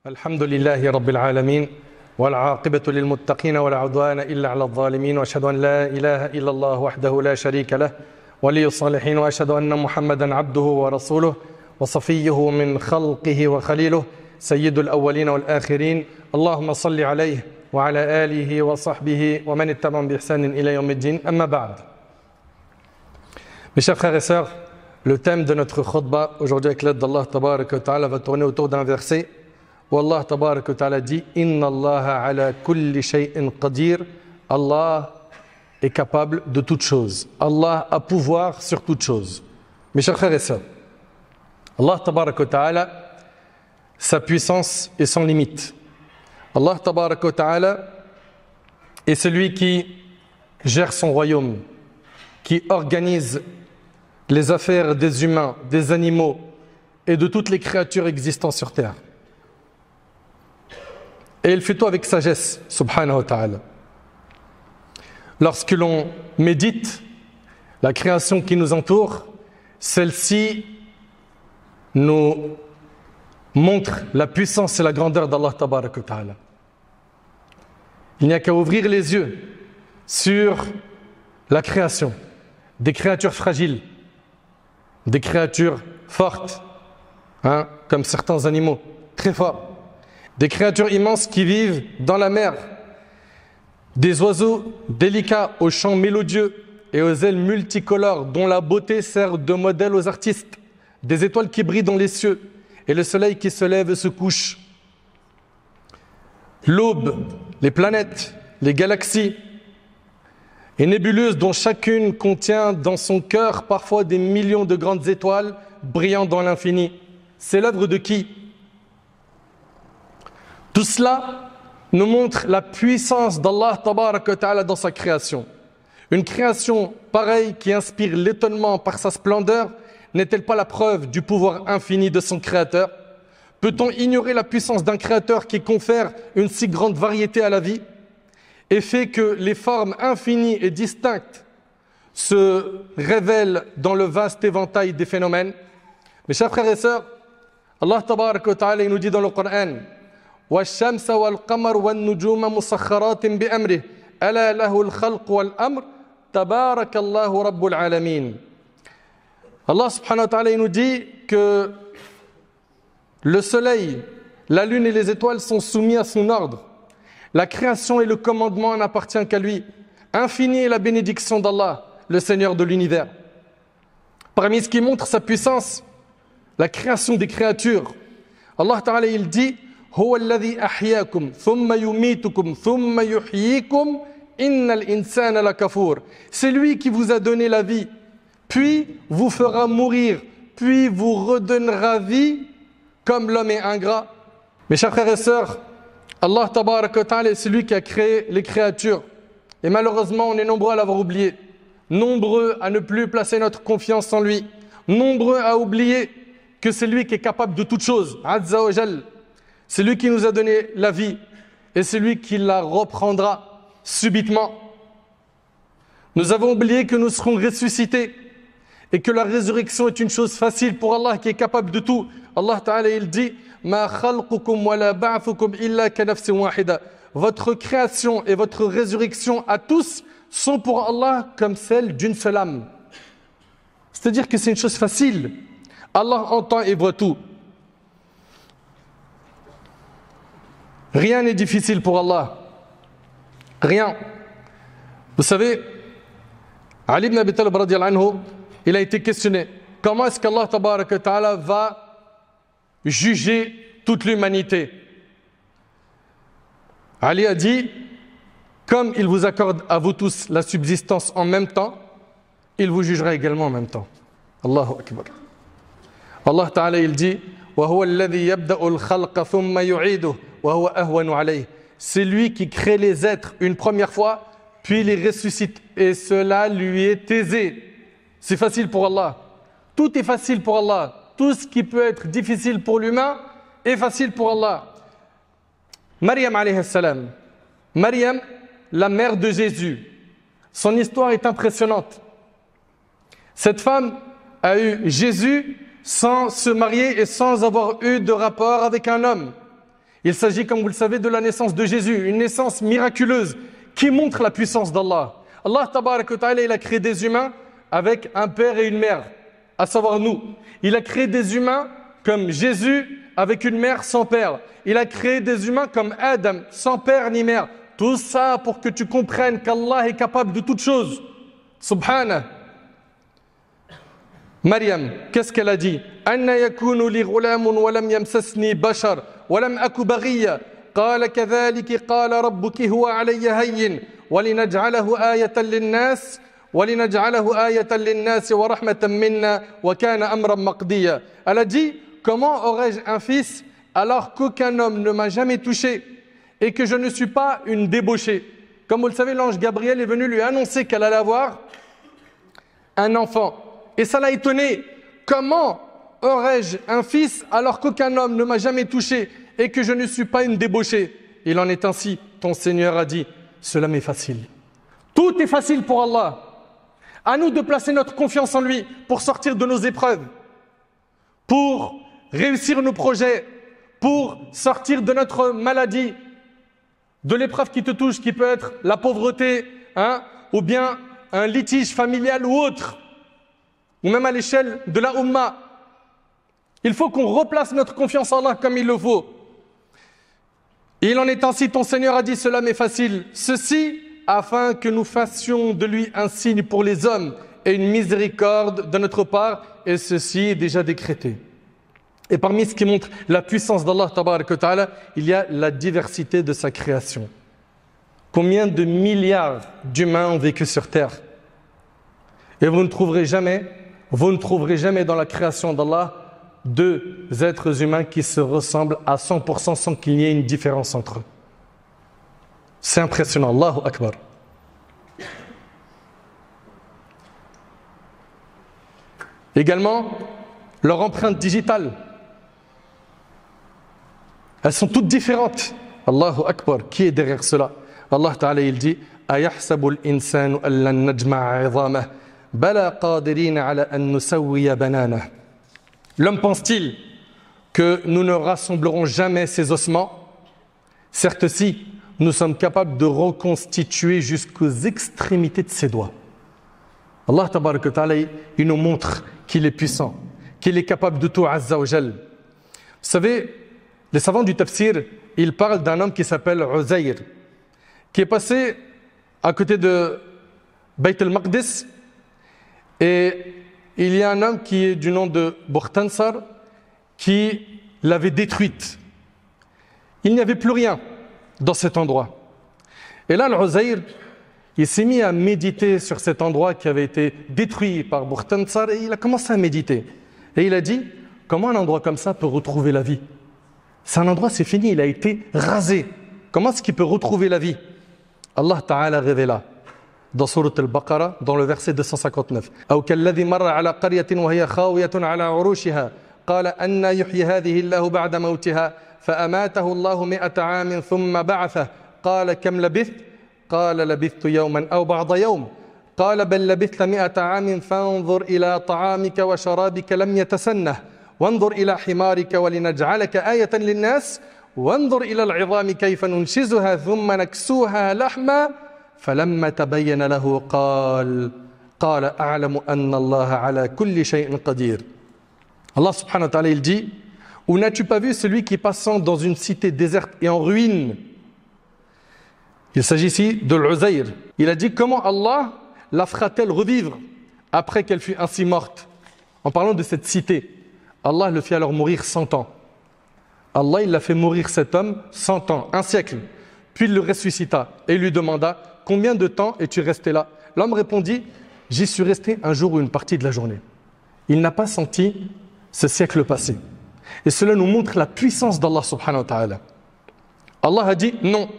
الحمد لله رب العالمين والعاقبة للمتقين ولا عدوان إلا على الظالمين وأشهد أن لا إله إلا الله وحده لا شريك له ولي الصالحين وأشهد أن محمدا عبده ورسوله وصفيه من خلقه وخليله سيد الأولين والآخرين اللهم صل عليه وعلى آله وصحبه ومن اتبعهم بإحسان إلى يوم الدين أما بعد. Mes chers frères et sœurs, le thème de notre khutbah aujourd'hui avec l'aide d'Allah Tabarak wa Ta'ala va tourner autour d'un verset où Allah Tabarak wa Ta'ala dit Inna Allah ala kulli shay'in qadir. Allah est capable de toute chose. Allah a pouvoir sur toute chose. Mes chers frères et sœurs, Allah Tabarak wa Ta'ala, sa puissance est sans limite. Allah Tabarak wa Ta'ala est celui qui gère son royaume, qui organise les affaires des humains, des animaux et de toutes les créatures existant sur terre. Et il fait tout avec sagesse, subhanahu wa ta'ala. Lorsque l'on médite la création qui nous entoure, celle-ci nous montre la puissance et la grandeur d'Allah tabarak wa ta'ala. Il n'y a qu'à ouvrir les yeux sur la création, des créatures fragiles, des créatures fortes, comme certains animaux, très forts, des créatures immenses qui vivent dans la mer, des oiseaux délicats aux chants mélodieux et aux ailes multicolores dont la beauté sert de modèle aux artistes, des étoiles qui brillent dans les cieux et le soleil qui se lève et se couche, l'aube, les planètes, les galaxies et nébuleuses dont chacune contient dans son cœur parfois des millions de grandes étoiles brillant dans l'infini. C'est l'œuvre de qui? Tout cela nous montre la puissance d'Allah Tabarak wa Ta'ala dans sa création. Une création pareille qui inspire l'étonnement par sa splendeur n'est-elle pas la preuve du pouvoir infini de son créateur? Peut-on ignorer la puissance d'un créateur qui confère une si grande variété à la vie et fait que les formes infinies et distinctes se révèlent dans le vaste éventail des phénomènes? Mes chers frères et sœurs, Allah Tabarak wa Ta'ala nous dit dans le Coran وَالشَّمْسَ وَالْقَمَرُ وَالنُّجُومَ مُسَخَّرَاتٍ بِأَمْرِهِ أَلَا لَهُ الْخَلْقُ وَالْأَمْرُ تَبَارَكَ اللَّهُ رَبُّ الْعَالَمِينَ. Allah subhanahu wa ta'ala nous dit que le soleil, la lune et les étoiles sont soumis à son ordre. La création et le commandement n'appartiennent qu'à lui. Infinie est la bénédiction d'Allah, le Seigneur de l'univers. Parmi ce qui montre sa puissance, la création des créatures. Allah Ta'ala il dit هو الذي أحياكم ثم يميتكم ثم يحييكم إن الإنسان لكفور. C'est lui qui vous a donné la vie, puis vous fera mourir, puis vous redonnera vie, comme l'homme est ingrat. Mes chers frères et sœurs, Allah Tabarak wa Ta'ala est celui qui a créé les créatures. Et malheureusement, on est nombreux à l'avoir oublié. Nombreux à ne plus placer notre confiance en lui. Nombreux à oublier que c'est lui qui est capable de toutes choses. Azza wa Jal. C'est lui qui nous a donné la vie. Et c'est lui qui la reprendra subitement. Nous avons oublié que nous serons ressuscités. Et que la résurrection est une chose facile pour Allah qui est capable de tout. Allah Ta'ala il dit Ma khalqukum wa la ba'thukum illa ka nafsin wahida. Votre création et votre résurrection à tous sont pour Allah comme celle d'une seule âme. C'est-à-dire que c'est une chose facile. Allah entend et voit tout. Rien n'est difficile pour Allah. Rien. Vous savez, Ali ibn Abi Talib radiyallahu anhu, il a été questionné. Comment est-ce qu'Allah Tabarak wa Ta'ala va juger toute l'humanité? Ali a dit, comme il vous accorde à vous tous la subsistance en même temps, il vous jugera également en même temps. Allahu Akbar. Allah Ta'ala il dit, وَهُوَ الَّذِي يَبْدَأُ الْخَلْقَ ثُمَّ يُعِيدُهُ وَهُوَ أَهْوَنُ عَلَيْهِ. C'est lui qui crée les êtres une première fois, puis les ressuscite. Et cela lui est aisé. C'est facile pour Allah. Tout est facile pour Allah. Tout ce qui peut être difficile pour l'humain est facile pour Allah. Maryam alayhi salam. Maryam, la mère de Jésus. Son histoire est impressionnante. Cette femme a eu Jésus sans se marier et sans avoir eu de rapport avec un homme. Il s'agit, comme vous le savez, de la naissance de Jésus, une naissance miraculeuse qui montre la puissance d'Allah. Allah tabarak wa ta'ala, il a créé des humains avec un père et une mère, à savoir nous. Il a créé des humains comme Jésus avec une mère sans père. Il a créé des humains comme Adam, sans père ni mère. Tout ça pour que tu comprennes qu'Allah est capable de toutes choses. Subhanah. Maryam, qu'est-ce qu'elle a dit? Anna yakunu li ghulamun wa lam yamsasni bashar wa lam aku baghiya. قال كذلك قال ربك هو علي هين ولنجعله آية للناس ورحمة منا وكان أمرا مقضيا. Elle a dit, comment aurais-je un fils alors qu'aucun homme ne m'a jamais touché et que je ne suis pas une débauchée? Comme vous le savez, l'ange Gabriel est venu lui annoncer qu'elle allait avoir un enfant. Et ça l'a étonné. Comment aurais-je un fils alors qu'aucun homme ne m'a jamais touché et que je ne suis pas une débauchée? Il en est ainsi. Ton Seigneur a dit, cela m'est facile. Tout est facile pour Allah. À nous de placer notre confiance en lui pour sortir de nos épreuves, pour réussir nos projets, pour sortir de notre maladie, de l'épreuve qui te touche, qui peut être la pauvreté, ou bien un litige familial ou autre, ou même à l'échelle de la Ummah. Il faut qu'on replace notre confiance en Allah comme il le faut. Et il en est ainsi, ton Seigneur a dit, cela m'est facile. Ceci afin que nous fassions de lui un signe pour les hommes et une miséricorde de notre part, et ceci est déjà décrété. Et parmi ce qui montre la puissance d'Allah, tabarak wa ta'ala, il y a la diversité de sa création. Combien de milliards d'humains ont vécu sur terre? Et vous ne trouverez jamais dans la création d'Allah deux êtres humains qui se ressemblent à 100% sans qu'il y ait une différence entre eux. C'est impressionnant. Allahu Akbar. Également, leur empreinte digitale. Elles sont toutes différentes. Allahu Akbar. Qui est derrière cela? Allah Ta'ala, il dit Ayahsabu al-insanu an lan najma'a 'idhamah bala qadirina 'ala an nusawwiya bananah. L'homme pense-t-il que nous ne rassemblerons jamais ses ossements? Certes si, nous sommes capables de reconstituer jusqu'aux extrémités de ses doigts. Allah tabarak wa ta'ala, il nous montre qu'il est puissant, qu'il est capable de tout, azza wa jal. Vous savez, les savants du tafsir, ils parlent d'un homme qui s'appelle Uzayr, qui est passé à côté de Bayt al-Maqdis, et il y a un homme qui est du nom de Bukhtansar qui l'avait détruite. Il n'y avait plus rien dans cet endroit. Et là, l'Uzayr, il s'est mis à méditer sur cet endroit qui avait été détruit par Bukhtansar, et il a commencé à méditer. Et il a dit, comment un endroit comme ça peut retrouver la vie? C'est un endroit, c'est fini, il a été rasé. Comment est-ce qu'il peut retrouver la vie? Allah Ta'ala révéla dans Surat al-Baqarah, dans le verset 259. أو كالذي مر على قرية وهي خاوية على عروشها قال أن يحيي هذه الله بعد موتها فأماته الله 100 عام ثم بعثه قال كم لبثت قال لبثت يوما أو بعض يوم قال بل لبثت 100 عام فانظر إلى طعامك وشرابك لم يتسنه وانظر إلى حمارك ولنجعلك آية للناس وانظر إلى العظام كيف ننشزها ثم نكسوها لحما فلما تبين له قال أعلم أن الله على كل شيء قدير. Allah subhanahu wa ta'ala, il dit, ou n'as-tu pas vu celui qui passant dans une cité déserte et en ruine? Il s'agit ici de l'Uzayr. Il a dit, comment Allah la fera-t-elle revivre après qu'elle fut ainsi morte? En parlant de cette cité, Allah le fit alors mourir 100 ans. Allah, il l'a fait mourir cet homme 100 ans, un siècle. Puis il le ressuscita et lui demanda, combien de temps es-tu resté là? L'homme répondit, j'y suis resté un jour ou une partie de la journée. Il n'a pas senti ce siècle passé. Et cela nous montre la puissance d'Allah subhanahu wa ta'ala. Allah a dit, non,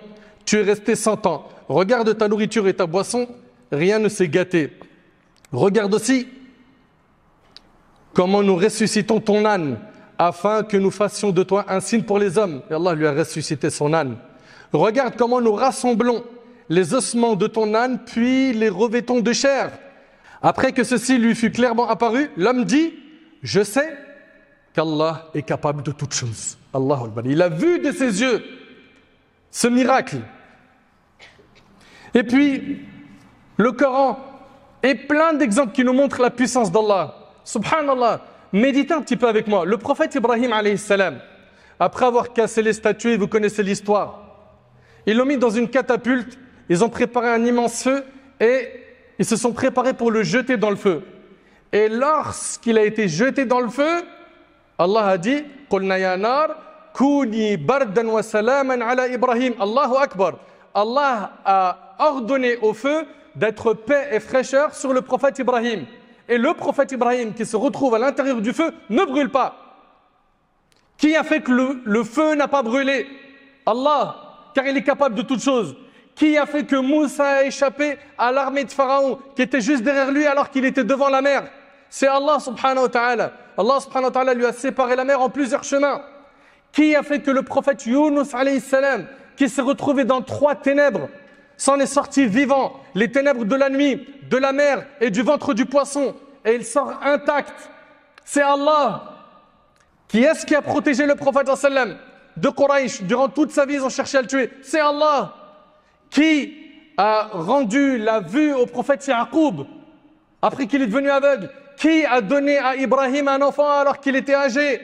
tu es resté 100 ans. Regarde ta nourriture et ta boisson, rien ne s'est gâté. Regarde aussi comment nous ressuscitons ton âne, afin que nous fassions de toi un signe pour les hommes. Et Allah lui a ressuscité son âne. Regarde comment nous rassemblons les ossements de ton âne, puis les revêtons de chair. Après que ceci lui fut clairement apparu, l'homme dit, je sais qu'Allah est capable de toutes choses. Allahu Akbar. Il a vu de ses yeux ce miracle. Et puis, le Coran est plein d'exemples qui nous montrent la puissance d'Allah. Subhanallah, méditez un petit peu avec moi. Le prophète Ibrahim, alayhi salam, après avoir cassé les statues, vous connaissez l'histoire, ils l'ont mis dans une catapulte, ils ont préparé un immense feu et ils se sont préparés pour le jeter dans le feu. Et lorsqu'il a été jeté dans le feu, Allah a dit « Qulna ya nar, kuni bardan wa salaman ala Ibrahim » Allahu Akbar. Allah a ordonné au feu d'être paix et fraîcheur sur le prophète Ibrahim. Et le prophète Ibrahim qui se retrouve à l'intérieur du feu ne brûle pas. Qui a fait que le feu n'a pas brûlé? Allah, car il est capable de toutes choses. Qui a fait que Moussa a échappé à l'armée de Pharaon qui était juste derrière lui alors qu'il était devant la mer? C'est Allah subhanahu wa ta'ala. Allah subhanahu wa ta'ala lui a séparé la mer en plusieurs chemins. Qui a fait que le prophète Yunus alayhi salam, qui s'est retrouvé dans 3 ténèbres, s'en est sorti vivant, les ténèbres de la nuit, de la mer et du ventre du poisson, et il sort intact? C'est Allah. Qui est-ce qui a protégé le prophète sallam de Quraysh durant toute sa vie? Ils ont cherché à le tuer. C'est Allah. Qui a rendu la vue au prophète Yaqub après qu'il est devenu aveugle? Qui a donné à Ibrahim un enfant alors qu'il était âgé?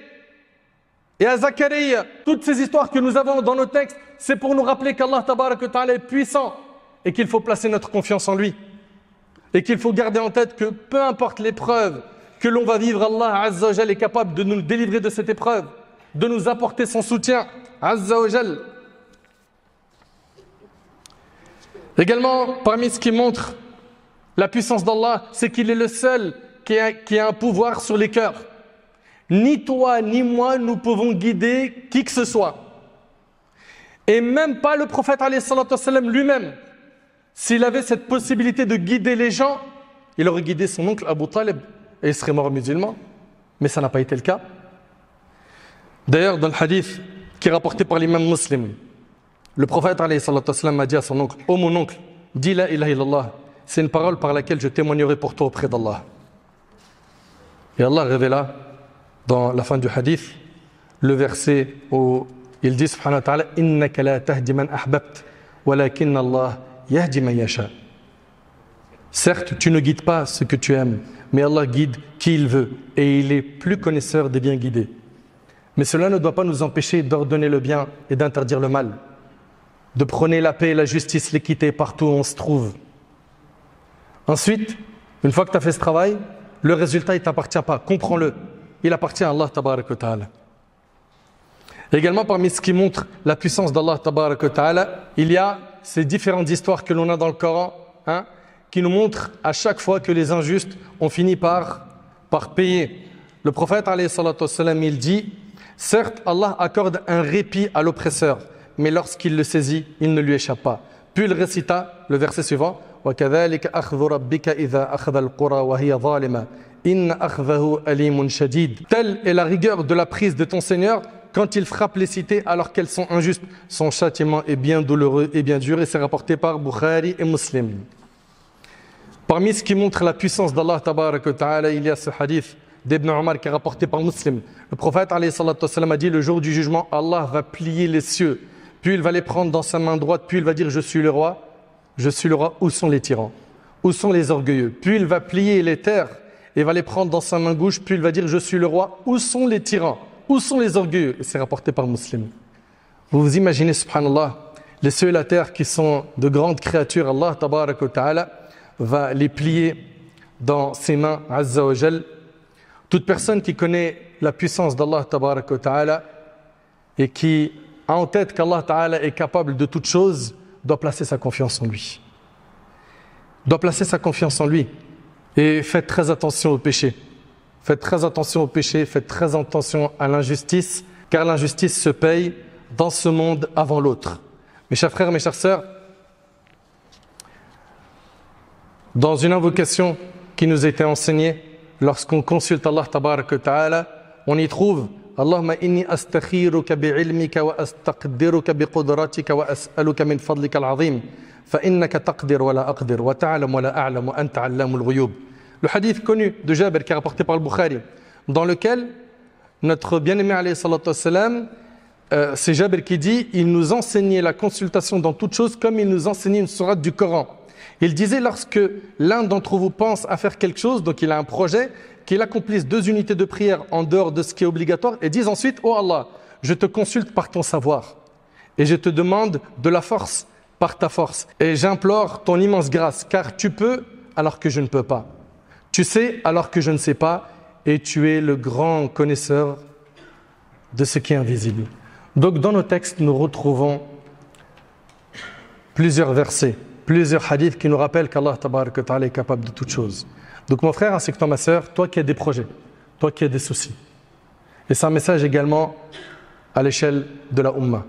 Et à Zachariah? Toutes ces histoires que nous avons dans nos textes, c'est pour nous rappeler qu'Allah tabarak wa ta'ala est puissant et qu'il faut placer notre confiance en lui. Et qu'il faut garder en tête que peu importe l'épreuve que l'on va vivre, Allah Azza wa Jal est capable de nous délivrer de cette épreuve, de nous apporter son soutien. Azza wa Jal. Également, parmi ce qui montre la puissance d'Allah, c'est qu'il est le seul qui a un pouvoir sur les cœurs. Ni toi, ni moi, nous pouvons guider qui que ce soit. Et même pas le prophète alayhi salatu wassalam lui-même. S'il avait cette possibilité de guider les gens, il aurait guidé son oncle Abu Talib et il serait mort musulman. Mais ça n'a pas été le cas. D'ailleurs, dans le hadith qui est rapporté par l'imam Muslim, le prophète alayhi salatu wassalam a dit à son oncle: « Oh mon oncle, dis la ilaha illallah, c'est une parole par laquelle je témoignerai pour toi auprès d'Allah. » Et Allah révéla dans la fin du hadith le verset où il dit subhanahu wa ta'ala: « Innaka la tahdi man ahbabt, walakin Allah yahdi man yasha. » Certes, tu ne guides pas ce que tu aimes, mais Allah guide qui il veut et il est plus connaisseur des bien guidés. Mais cela ne doit pas nous empêcher d'ordonner le bien et d'interdire le mal, de prôner la paix, la justice, l'équité partout où on se trouve. Ensuite, une fois que tu as fait ce travail, le résultat, il ne t'appartient pas. Comprends-le. Il appartient à Allah tabarak wa ta'ala. Également, parmi ce qui montre la puissance d'Allah tabarak wa ta'ala, il y a ces différentes histoires que l'on a dans le Coran, qui nous montrent à chaque fois que les injustes ont fini par payer. Le prophète alayhi salatu wassalam, il dit: certes, Allah accorde un répit à l'oppresseur, mais lorsqu'il le saisit, il ne lui échappe pas. Puis il récita le verset suivant: وَكَذَلِكَ أَخْذُ رَبِّكَ إِذَا أَخْذَ الْقُرَى وَهِيَ ظَالِمَةٌ إِنَّ أَخْذَهُ أَلِيمٌ شَدِيدٌ. Telle est la rigueur de la prise de ton Seigneur quand il frappe les cités alors qu'elles sont injustes. Son châtiment est bien douloureux et bien dur, et c'est rapporté par Bukhari et Muslim. Parmi ce qui montre la puissance d'Allah tabarak wa ta'ala, il y a ce hadith d'Ibn Omar qui est rapporté par Muslim. Le prophète alayhi salatu wassalam a dit: le jour du jugement, Allah va plier les cieux, puis il va les prendre dans sa main droite, puis il va dire: je suis le roi, où sont les tyrans, où sont les orgueilleux? Puis il va plier les terres et va les prendre dans sa main gauche, puis il va dire: je suis le roi, où sont les tyrans, où sont les orgueilleux? Et c'est rapporté par Muslim. Vous vous imaginez, subhanallah, les cieux et la terre qui sont de grandes créatures, Allah tabarak wa ta'ala va les plier dans ses mains, azza wa jal. Toute personne qui connaît la puissance d'Allah tabarak wa ta'ala et qui a en tête qu'Allah ta'ala est capable de toutes choses doit placer sa confiance en lui. Doit placer sa confiance en lui. Et faites très attention au péché. Faites très attention au péché, faites très attention à l'injustice, car l'injustice se paye dans ce monde avant l'autre. Mes chers frères, mes chères sœurs, dans une invocation qui nous a été enseignée, lorsqu'on consulte Allah tabarak wa ta'ala, on y trouve: Allahumma inni astakhiruka bi'ilmika wa astaqdiruka biqudratika wa as'aluka min fadlika al-azim fa innaka taqdir wa la aqdir wa ta'lam wa la a'lam wa anta 'allamul ghuyub. Le hadith connu de Jabir qui est rapporté par le Bukhari, dans lequel notre bien-aimé alayhi salatu wassalam, c'est Jabir qui dit, il nous enseignait la consultation dans toute chose comme il nous enseignait une sourate du Coran. Il disait, lorsque l'un d'entre vous pense à faire quelque chose, donc il a un projet, qu'il accomplisse 2 unités de prière en dehors de ce qui est obligatoire, et dise ensuite, oh Allah, je te consulte par ton savoir, et je te demande de la force par ta force, et j'implore ton immense grâce, car tu peux alors que je ne peux pas. Tu sais alors que je ne sais pas, et tu es le grand connaisseur de ce qui est invisible. Donc dans nos textes, nous retrouvons plusieurs versets, plusieurs hadiths qui nous rappellent qu'Allah tabaraka wa ta'ala est capable de toutes choses. Donc mon frère ainsi que toi ma sœur, toi qui as des projets, toi qui as des soucis. Et c'est un message également à l'échelle de la Ummah.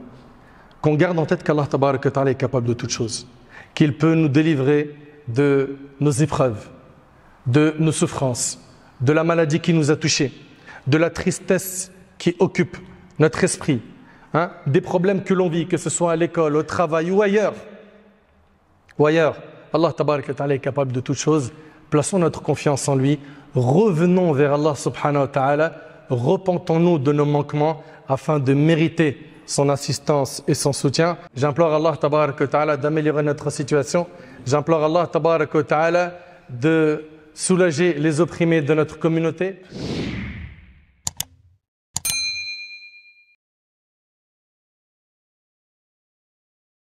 Qu'on garde en tête qu'Allah tabaraka wa ta'ala est capable de toutes choses. Qu'il peut nous délivrer de nos épreuves, de nos souffrances, de la maladie qui nous a touchés, de la tristesse qui occupe notre esprit, des problèmes que l'on vit, que ce soit à l'école, au travail ou ailleurs. Allah tabaraka wa ta'ala est capable de toutes choses. Plaçons notre confiance en lui, revenons vers Allah subhanahu wa ta'ala, repentons-nous de nos manquements afin de mériter son assistance et son soutien. J'implore Allah tabaraka wa ta'ala d'améliorer notre situation. J'implore Allah tabaraka wa ta'ala de soulager les opprimés de notre communauté.